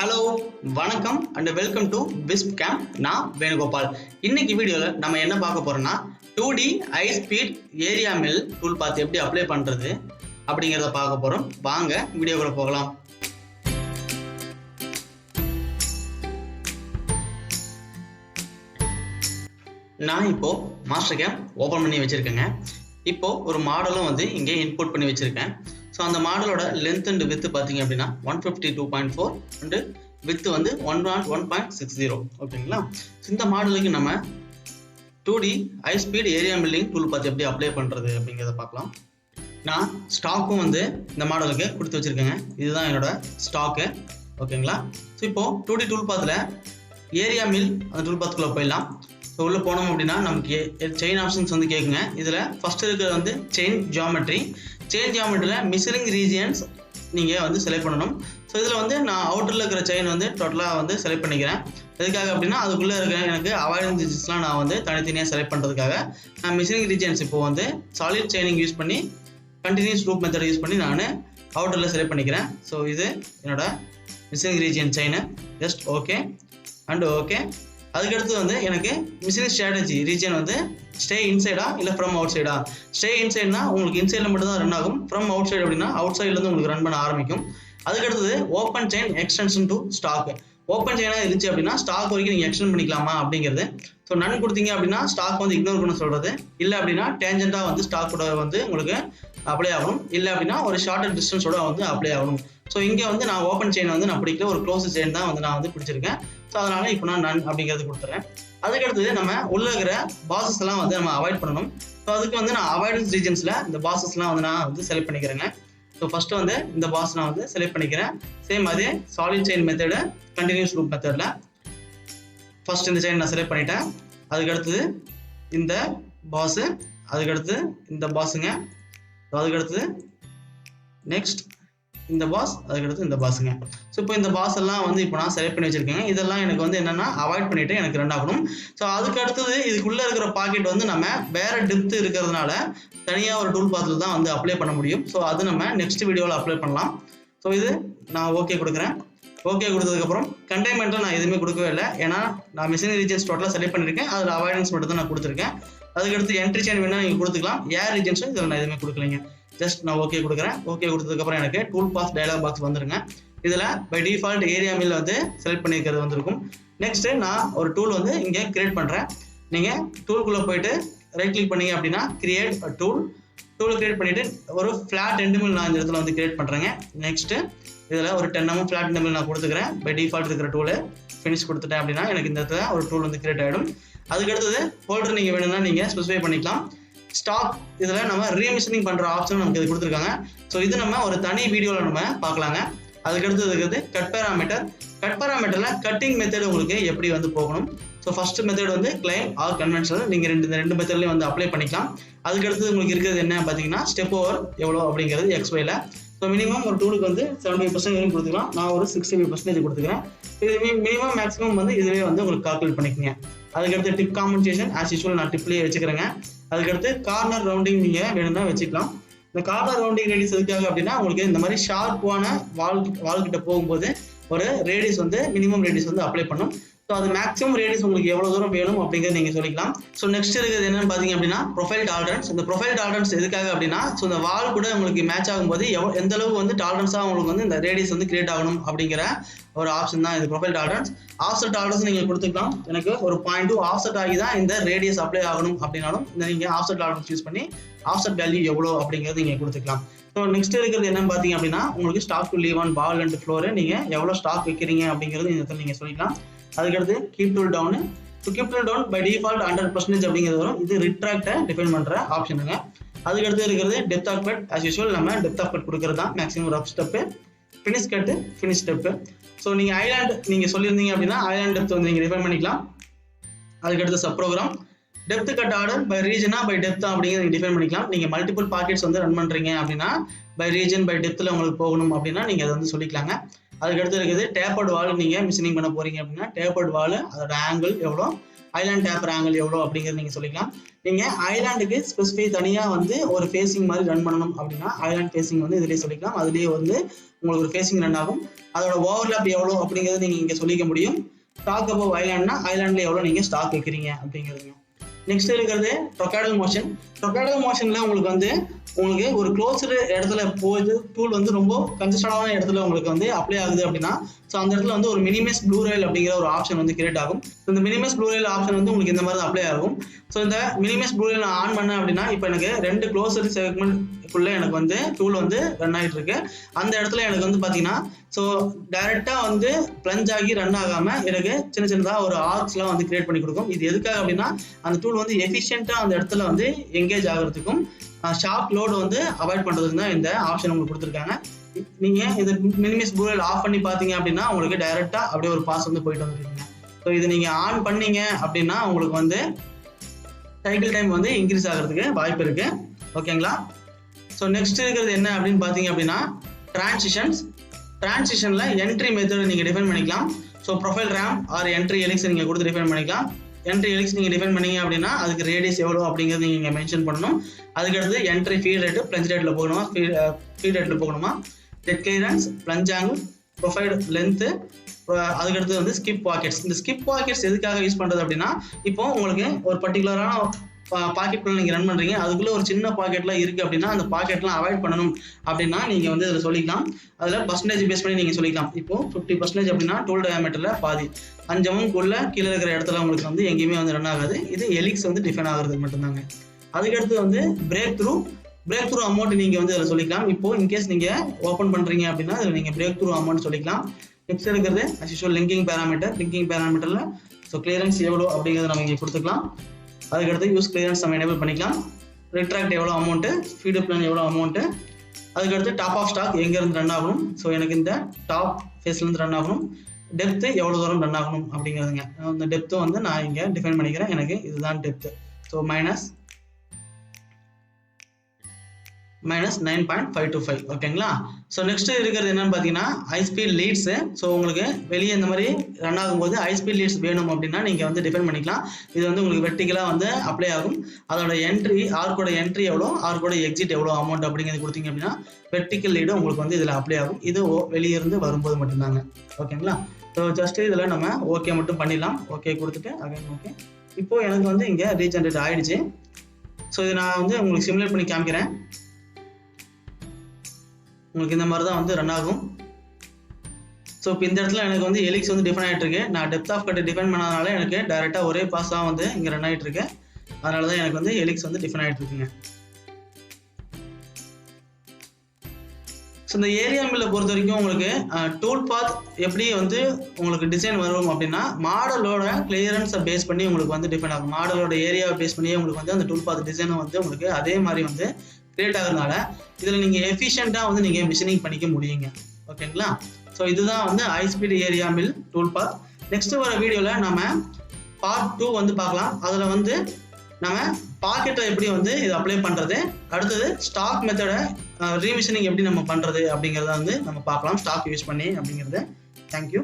Hello வணக்கம் and welcome to wispcam. நான் வேணுகோபால். இன்னைக்கு வீடியோவில் நம்ம என்ன பார்க்க போறோம்னா 2D high speed area mill tool path எப்படி அப்ளை பண்றது அப்படிங்கிறத பார்க்க போறோம். வாங்க வீடியோக்குள்ள போகலாம். நான் இப்போ Mastercam ஓபன் பண்ணி வச்சிருக்கேங்க. இப்போ ஒரு மாடலும் வந்து இங்கே இன்புட் பண்ணி வச்சிருக்கேன். ஸோ அந்த மாடலோட லென்த் அண்ட் வித் பார்த்தீங்க அப்படின்னா 152.4 அண்டு வித் வந்து 101.60. ஓகேங்களா? இந்த மாடலுக்கு நம்ம 2D high speed area milling tool path எப்படி அப்ளை பண்ணுறது அப்படிங்கிறத பார்க்கலாம். நான் ஸ்டாக்கும் வந்து இந்த மாடலுக்கு கொடுத்து வச்சுருக்கேங்க. இதுதான் என்னோட ஸ்டாக்கு. ஓகேங்களா? ஸோ இப்போது 2D டூல் பாத்தில் ஏரியா மில் அந்த டூல் பாத்துக்குள்ளே போயிடலாம். ஸோ உள்ளே போனோம் அப்படின்னா நமக்கு செயின் ஆப்ஷன்ஸ் வந்து கேட்குங்க. இதில் ஃபஸ்ட்டு இருக்கிறது வந்து செயின் ஜியாமெட்ரி. செயின் ஜியாமெட்ரியில் மிஸ்ஸிங் ரீஜியன்ஸ் நீங்கள் வந்து செலக்ட் பண்ணணும். ஸோ இதில் வந்து நான் அவுட்டரில் இருக்கிற செயின் வந்து டோட்டலாக வந்து செலக்ட் பண்ணிக்கிறேன். எதுக்காக அப்படின்னா அதுக்குள்ளே இருக்கிற எனக்கு அவாய்டன்ஸ் ரீஜன்ஸ்லாம் நான் வந்து தனித்தனியாக செலக்ட் பண்ணுறதுக்காக நான் மிஸ்ஸிங் ரீஜியன்ஸ் இப்போ வந்து சாலிட் செயினிங் யூஸ் பண்ணி கண்டினியூஸ் லூப் மெத்தட் யூஸ் பண்ணி நான் அவுட்டரில் செலக்ட் பண்ணிக்கிறேன். ஸோ இது என்னோட missing region chain. Just okay and okay. அதுக்கடுத்து வந்து எனக்கு மிஸ்ஸிங் ஸ்ட்ராட்டஜி ரீஜன் வந்து ஸ்டே இன்சைடா இல்லை ஃப்ரம் அவுட் சைடா. ஸ்டே இன்சைட்னா உங்களுக்கு இன்சைடில் மட்டும் தான் ரன் ஆகும். ஃப்ரம் அவுட் சைடு அப்படின்னா அவுட் சைட்லேருந்து உங்களுக்கு ரன் பண்ண ஆரம்பிக்கும். அதுக்கடுத்தது open chain extension to stock. Open செயினாக இருந்துச்சு அப்படின்னா ஸ்டாக் வரைக்கும் நீங்கள் எக்ஸ்டெண்ட் பண்ணிக்கலாமா அப்படிங்கிறது. ஸோ நன் கொடுத்தீங்க அப்படின்னா ஸ்டாக் வந்து இக்னோர் பண்ண சொல்கிறது. இல்லை அப்படின்னா டேஞ்சென்ட்டாக வந்து ஸ்டாக்கோட வந்து உங்களுக்கு அப்ளை ஆகணும். இல்லை அப்படின்னா ஒரு ஷார்ட்டர் டிஸ்டன்ஸோட வந்து அப்ளை ஆகணும். ஸோ இங்கே வந்து நான் ஓப்பன் செயின் வந்து நான் பிடிக்கல, ஒரு க்ளோஸ் செயின் தான் வந்து நான் வந்து பிடிச்சிருக்கேன். ஸோ அதனால இப்போ நான் நன் அப்படிங்கிறது கொடுத்துறேன். அதுக்கடுத்தது நம்ம உள்ள இருக்கிற பாசஸ் எல்லாம் வந்து நம்ம அவாய்ட் பண்ணணும். ஸோ அதுக்கு வந்து நான் அவாய்டன்ஸ் ரீஜன்ஸில் இந்த பாசஸ்லாம் வந்து நான் வந்து செலக்ட் பண்ணிக்கிறேங்க. ஸோ ஃபஸ்ட்டு வந்து இந்த பாஸ் நான் வந்து செலக்ட் பண்ணிக்கிறேன். சேம் அதே solid chain method continuous loop மெத்தடில் ஃபர்ஸ்ட் இந்த செயின் நான் செலக்ட் பண்ணிட்டேன். அதுக்கடுத்தது இந்த பாஸு, அதுக்கடுத்து இந்த பாஸுங்க, அதுக்கடுத்தது நெக்ஸ்ட் இந்த பாஸ், அதுக்கடுத்து இந்த பாஸுங்க. ஸோ இப்போ இந்த பாஸ் எல்லாம் வந்து இப்போ நான் செலக்ட் பண்ணி வச்சிருக்கேங்க. இதெல்லாம் எனக்கு வந்து என்னன்னா அவாய்ட் பண்ணிட்டு எனக்கு ரன் ஆகணும். ஸோ அதுக்கு அடுத்தது இதுக்குள்ளே இருக்கிற பாக்கெட் வந்து நம்ம வேற டெப்த் இருக்கிறதுனால தனியாக ஒரு டூல் பாத்தில் தான் வந்து அப்ளை பண்ண முடியும். ஸோ அது நம்ம நெக்ஸ்ட் வீடியோவில் அப்ளை பண்ணலாம். ஸோ இது நான் ஓகே கொடுக்குறேன். ஓகே கொடுத்ததுக்கப்புறம் கண்டெய்ன்மெண்ட்டில் நான் எதுவுமே கொடுக்கவே இல்லை. ஏன்னா நான் மிஷினரி ரீஜன்ஸ் டோட்டலாக செலக்ட் பண்ணியிருக்கேன். அதில் அவாய்டன்ஸ் மட்டும் தான் நான் கொடுத்துருக்கேன். அதுக்கடுத்து என்ட்ரி செயின் வேணால் நீங்கள் கொடுத்துக்கலாம். ஏர் ரீஜன்ஸும் இதில் நான் எதுவுமே கொடுக்கலைங்க. ஜஸ்ட் நான் ஓகே கொடுக்குறேன். ஓகே கொடுத்ததுக்கப்புறம் எனக்கு டூல் பாத் டயலாக் பாக்ஸ் வந்துருங்க. இதில் பை டிஃபால்ட் ஏரியா மில் வந்து செலக்ட் பண்ணியிருக்கிறது வந்திருக்கும். நெக்ஸ்ட்டு நான் ஒரு டூல் வந்து இங்கே கிரியேட் பண்ணுறேன். நீங்கள் டூலுக்குள்ளே போயிட்டு ரைட் கிளிக் பண்ணீங்க அப்படின்னா கிரியேட் டூல் கிரியேட் பண்ணிவிட்டு ஒரு ஃப்ளாட் எண்டு மில் நான் இந்த இடத்துல வந்து கிரியேட் பண்ணுறேங்க. நெக்ஸ்ட்டு இதில் ஒரு 10 mm ஃப்ளாட் எண்டு மில் நான் கொடுத்துக்கிறேன். பை டிஃபால்ட் இருக்கிற டூலு ஃபினிஷ் கொடுத்துட்டேன் அப்படின்னா எனக்கு இந்த இடத்துல ஒரு டூல் வந்து கிரியேட் ஆகிடும். அதுக்கடுத்தது ஹோல்டர் நீங்கள் வேணும்னா நீங்கள் ஸ்பெசிஃபை பண்ணிக்கலாம். ஸ்டாக் இதில் நம்ம ரீமிஷனிங் பண்ணுற ஆப்ஷன் நமக்கு இது கொடுத்துருக்காங்க. ஸோ இது நம்ம ஒரு தனி வீடியோவில் நம்ம பார்க்கலாங்க. அதுக்கடுத்து இருக்கிறது கட் பேராமீட்டரில் கட்டிங் மெத்தட் உங்களுக்கு எப்படி வந்து போகணும். ஸோ ஃபர்ஸ்ட் மெத்தட் வந்து கிளைம் ஆர் கன்வென்ஷனல். நீங்கள் ரெண்டு மெத்தட்லேயும் வந்து அப்ளை பண்ணிக்கலாம். அதுக்கடுத்து உங்களுக்கு இருக்கிறது என்ன பார்த்தீங்கன்னா ஸ்டெப் ஓவர் எவ்வளோ அப்படிங்கிறது XYல. ஸோ மினிமம் ஒரு டூலுக்கு வந்து 75% வரைக்கும் கொடுத்துக்கலாம். நான் ஒரு 65% கொடுத்துக்கிறேன். இது மினிமம் மேக்ஸிமம் வந்து இதுவே வந்து உங்களுக்கு கால்குலேட் பண்ணிக்கோங்க. அதுக்கடுத்து டிப் காம்பன்சேஷன் ஆஸ் யூஸ்வல் நான் டிப்லேயே வச்சுக்கிறேங்க. அதுக்கடுத்து கார்னர் ரவுண்டிங் நீங்கள் வேணும்னா வச்சுக்கலாம். இந்த கார்னர் ரவுண்டிங் ரேடியஸ் எதுக்காக அப்படின்னா உங்களுக்கு இந்த மாதிரி ஷார்ப்பான வால் கிட்ட போகும்போது ஒரு ரேடியஸ் வந்து மினிமம் ரேடியஸ் வந்து அப்ளை பண்ணும். ஸோ அது மேக்ஸிமம் ரேடியஸ் உங்களுக்கு எவ்வளோ தூரம் வேணும் அப்படிங்கிறது நீங்கள் சொல்லிக்கலாம். ஸோ நெக்ஸ்ட் இருக்கிறது என்னன்னு பார்த்தீங்க அப்படின்னா ப்ரொஃபைல் டாலரன்ஸ். இந்த ப்ரொஃபைல் டாலரன்ஸ் எதுக்காக அப்படின்னா ஸோ இந்த வால் கூட உங்களுக்கு மேட்ச் ஆகும்போது எந்த அளவுக்கு வந்து டாலரன்ஸாக உங்களுக்கு வந்து இந்த ரேடியஸ் வந்து கிரியேட் ஆகணும் அப்படிங்கிற ஒரு ஆப்ஷன் தான் இது ப்ரொஃபைல் டாலரன்ஸ். ஆஃப்செட் டாலரன்ஸ் நீங்கள் கொடுத்துக்கலாம். எனக்கு ஒரு 0.2 ஆஃப்செட் ஆகி தான் இந்த ரேடியஸ் அப்ளை ஆகணும் அப்படின்னாலும் நீங்கள் ஆஃப்செட் டாலரன்ஸ் யூஸ் பண்ணி ஆஃப்செட் வேல்யூ எவ்வளோ அப்படிங்கிறது நீங்கள் கொடுத்துக்கலாம். ஸோ நெக்ஸ்ட் இருக்கிறது என்னன்னு பார்த்தீங்க அப்படின்னா உங்களுக்கு stock to leave on wall and floor நீங்கள் எவ்வளோ ஸ்டாக் வைக்கிறீங்க அப்படிங்கிறது இந்த இடத்துல நீங்கள் சொல்லிக்கலாம். அதுக்கடுத்து keep tool down. So keep tool down by default 100% அப்படிங்கிறது வரும். இது ரிட்ராக்டை டிஃபைன் பண்ணுற ஆப்ஷனுங்க. அதுக்கடுத்து இருக்கிறது depth of cut. As usual நம்ம டெப்த் ஆஃப் கட் கொடுக்குறது தான் maximum rough step. Finish cut finish step. So நீங்கள் ஐலாண்ட் நீங்கள் சொல்லியிருந்தீங்க அப்படின்னா ஐலாண்ட் டெப்த் வந்து நீங்கள் டிஃபைன் பண்ணிக்கலாம். அதுக்கடுத்து sub program depth cut order by ரீஜனா பை டெப்த் அப்படிங்கிறது நீங்கள் டிஃபைன் பண்ணிக்கலாம். நீங்கள் மல்டிபிள் பாக்கெட்ஸ் வந்து ரன் பண்ணுறீங்க அப்படின்னா பை ரீஜன் பை டெப்த்தில் உங்களுக்கு போகணும் அப்படின்னா நீங்கள் அதை வந்து சொல்லிக்கலாங்க. அதுக்கடுத்து இருக்குது டேப்பர்டு வால். நீங்கள் மிஷினிங் பண்ண போகிறீங்க அப்படின்னா டேப்பர்டு வால் அதோட ஆங்கிள் எவ்வளோ, ஐலாண்ட் டேப்பர் ஆங்கிள் எவ்வளோ அப்படிங்கிறது நீங்கள் சொல்லிக்கலாம். நீங்கள் ஐலாண்டுக்கு ஸ்பெசிஃபை தனியாக வந்து ஒரு ஃபேஸிங் மாதிரி ரன் பண்ணணும் அப்படின்னா ஐலாண்ட் ஃபேஸிங் வந்து இதிலே சொல்லிக்கலாம். அதுலேயே வந்து உங்களுக்கு ஒரு ஃபேஸிங் ரன் ஆகும். அதோட ஓவர்லாப் எவ்வளோ அப்படிங்கிறது நீங்கள் இங்கே சொல்லிக்க முடியும். ஸ்டாக் அபவ் ஐலாண்ட்னா ஐலாண்டில் எவ்வளோ நீங்கள் ஸ்டாக் வைக்கிறீங்க அப்படிங்கிறதுங்க. நெக்ஸ்ட் இருக்கிறது டொக்காடல் மோஷன். டொக்காடல் மோஷனில் உங்களுக்கு ஒரு க்ளோஸ்டு இடத்துல போகுது டூல் வந்து ரொம்ப கன்ஜஸ்டடான இடத்துல உங்களுக்கு வந்து அப்ளை ஆகுது அப்படின்னா ஸோ அந்த இடத்துல வந்து ஒரு மினிமைஸ் ப்ளூ ரயில் அப்படிங்கிற ஒரு ஆப்ஷன் வந்து கிரியேட் ஆகும். இந்த மினிமைஸ் ப்ளூ ரயில் ஆப்ஷன் வந்து உங்களுக்கு இந்த மாதிரி தான் அப்ளை ஆகும். ஸோ இந்த மினிமைஸ் ப்ளூ ரயில் நான் ஆன் பண்ணேன் அப்படின்னா இப்போ எனக்கு 2 க்ளோஸ்டு செக்மெண்ட்குள்ள எனக்கு வந்து டூல் வந்து ரன் ஆகிட்டு இருக்கு. அந்த இடத்துல எனக்கு வந்து பார்த்தீங்கன்னா ஸோ டைரெக்டாக வந்து பிளஞ்ச் ஆகி ரன் ஆகாமல் எனக்கு சின்ன சின்னதாக ஒரு ஆர்க்ஸ்லாம் வந்து கிரியேட் பண்ணி கொடுக்கும். இது எதுக்காக அப்படின்னா அந்த டூல் வந்து எஃபிஷியண்ட்டாக அந்த இடத்துல வந்து எங்கேஜ் ஆகிறதுக்கும் ஷார்ப் லோடு வந்து அவாய்ட் பண்ணுறதுக்கு தான் இந்த ஆப்ஷன் உங்களுக்கு கொடுத்துருக்காங்க. நீங்கள் இது மினிமைஸ் ப்ளூ ரயில் ஆஃப் பண்ணி பார்த்தீங்க அப்படின்னா உங்களுக்கு டைரெக்டாக அப்படியே ஒரு பாஸ் வந்து போயிட்டு வந்துருக்கீங்க. ஸோ இது நீங்கள் ஆன் பண்ணீங்க அப்படின்னா உங்களுக்கு வந்து சைக்கிள் டைம் வந்து இன்க்ரீஸ் ஆகிறதுக்கு வாய்ப்பு இருக்கு. ஓகேங்களா? ஸோ நெக்ஸ்ட் இருக்கிறது என்ன அப்படின்னு பார்த்தீங்க அப்படின்னா டிரான்சிஷனில் என்ட்ரி மெத்தட் நீங்கள் டிஃபைன் பண்ணிக்கலாம். So profile ram or entry helix நீங்கள் கொடுத்து டிஃபைன் பண்ணிக்கலாம். என்ட்ரி எலிக்ஸ் நீங்கள் டிஃபைன் பண்ணீங்க அப்படின்னா அதுக்கு ரேடியஸ் எவ்வளோ அப்படிங்கிறது நீங்கள் மென்ஷன் பண்ணணும். அதுக்கடுத்து என்ட்ரி ஃபீட் ரேட்டு பிளஞ்ச் ரேட்டில் போகணுமா, ஃபீட் ரேட்டில் போகணுமா, dead clearance, plunge angle, profile length, அதுக்கடுத்து வந்து ஸ்கிப் பாக்கெட்ஸ். இந்த ஸ்கிப் பாக்கெட்ஸ் எதுக்காக யூஸ் பண்ணுறது அப்படின்னா இப்போ உங்களுக்கு ஒரு பர்டிகுலரான பாக்கெட்குள்ள நீங்கள் ரன் பண்ணுறீங்க, அதுக்குள்ளே ஒரு சின்ன பாக்கெட்லாம் இருக்குது அப்படின்னா அந்த பாக்கெட்லாம் அவாய்ட் பண்ணணும் அப்படின்னா நீங்கள் வந்து இதில் சொல்லிக்கலாம். அதில் பர்சன்டேஜ் பேஸ் பண்ணி நீங்கள் சொல்லிக்கலாம். இப்போ 50% அப்படின்னா டூல் டயாமீட்டரில் பாதி 5 mm கீழே இருக்கிற இடத்துல உங்களுக்கு வந்து எங்கேயுமே வந்து ரன் ஆகாது. இது எலிக்ஸ் வந்து டிஃபைன் ஆகிறதுக்கு மட்டும்தாங்க. அதுக்கடுத்து வந்து பிரேக் த்ரூ அமௌண்ட் நீங்கள் வந்து அதில் சொல்லிக்கலாம். இப்போ இன்கேஸ் நீங்கள் ஓப்பன் பண்ணுறீங்க அப்படின்னா அதில் நீங்கள் பிரேக் த்ரூ அமௌண்ட் சொல்லிக்கலாம். நெக்ஸ்ட் இருக்கிறது அஸ்யூஷுவல் லிங்கிங் பேராமீட்டரில் ஸோ கிளியரன்ஸ் எவ்வளோ அப்படிங்கிறத நம்ம இங்கே கொடுத்துக்கலாம். அதுக்கடுத்து யூஸ் கிளியரன்ஸ் நம்ம எனேபிள் பண்ணிக்கலாம். ரிட்ராக்ட் எவ்வளோ அமௌண்ட்டு, ஃபீடு பிளான் எவ்வளோ அமௌண்ட்டு, அதுக்கடுத்து டாப் ஆஃப் ஸ்டாக் எங்கேருந்து ரன் ஆகணும், ஸோ எனக்கு இந்த டாப் ஃபேஸ்லேருந்து ரன் ஆகணும், டெப்த்து எவ்வளோ தூரம் ரன் ஆகணும் அப்படிங்கிறதுங்க. அந்த டெப்த்தும் வந்து நான் இங்கே டிஃபைன் பண்ணிக்கிறேன். எனக்கு இதுதான் டெப்த்து. ஸோ -9.525 ஓகேங்களா? ஸோ நெக்ஸ்ட் இருக்கிறது என்னன்னு பார்த்தீங்கன்னா ஹை ஸ்பீட் லீட்ஸு. ஸோ உங்களுக்கு வெளியே இந்த மாதிரி ரன் ஆகும்போது ஹை ஸ்பீட் லீட்ஸ் வேணும் அப்படின்னா நீங்கள் வந்து டிஃபைன் பண்ணிக்கலாம். இது வந்து உங்களுக்கு வெர்டிகலாக வந்து அப்ளை ஆகும். அதோட என்ட்ரி ஆர்க்கோட என்ட்ரி எவ்வளோ, ஆர்க்கோட எக்ஸிட் எவ்வளோ அமௌண்ட் அப்படிங்கிறது கொடுத்தீங்க அப்படின்னா வெர்டிக்கல் லீடு உங்களுக்கு வந்து இதில் அப்ளை ஆகும். இது வெளியே இருந்து வரும்போது மட்டும்தாங்க. ஓகேங்களா? ஸோ ஜஸ்ட் இதில் நம்ம ஓகே மட்டும் பண்ணிடலாம். ஓகே கொடுத்துட்டு அகைன் ஓகே. இப்போது எனக்கு வந்து இங்கே ரீஜென்ரேட் ஆகிடுச்சு. ஸோ இது நான் வந்து உங்களுக்கு சிமுலேட் பண்ணி காமிக்கிறேன். உங்களுக்கு இந்த மாதிரி தான் வந்து ரன் ஆகும். ஸோ இப்போ இந்த இடத்துல எனக்கு வந்து எலிக்ஸ் வந்து டிஃபைன் ஆகிட்டு இருக்கு. நான் டெப்த் ஆஃப் கட் டிஃபைன் பண்ணாதனால எனக்கு டைரெக்டாக ஒரே பாஸ் தான் வந்து இங்கே ரன் ஆகிட்டு இருக்கு. அதனால தான் எனக்கு வந்து எலிக்ஸ் வந்து டிஃபைன் ஆகிட்டு இருக்குங்க. ஸோ இந்த ஏரியா மில்லை பொறுத்த வரைக்கும் உங்களுக்கு டூல் பாத் எப்படி வந்து உங்களுக்கு டிசைன் வரும் அப்படின்னா மாடலோட கிளியரன்ஸை பேஸ் பண்ணி உங்களுக்கு வந்து டிஃபைன் ஆகும். மாடலோட ஏரியாவை பேஸ் பண்ணி உங்களுக்கு வந்து அந்த டூல் பாத் டிசைனும் வந்து உங்களுக்கு அதே மாதிரி வந்து கிரியேட் ஆகிறதுனால இதில் நீங்கள் எஃபிஷியண்ட்டாக வந்து நீங்கள் மிஷினிங் பண்ணிக்க முடியுங்க. ஓகேங்களா? ஸோ இதுதான் வந்து high speed area mill tool path. Next வர வீடியோவில் நம்ம பார்ட் 2 வந்து பார்க்கலாம். அதில் வந்து நம்ம பாக்கெட்டை எப்படி வந்து இது அப்ளை பண்ணுறது, அடுத்தது ஸ்டாக் மெத்தடை ரீமிஷனிங் எப்படி நம்ம பண்ணுறது அப்படிங்கிறத வந்து நம்ம பார்க்கலாம் ஸ்டாக் யூஸ் பண்ணி அப்படிங்கிறது. தேங்க்யூ.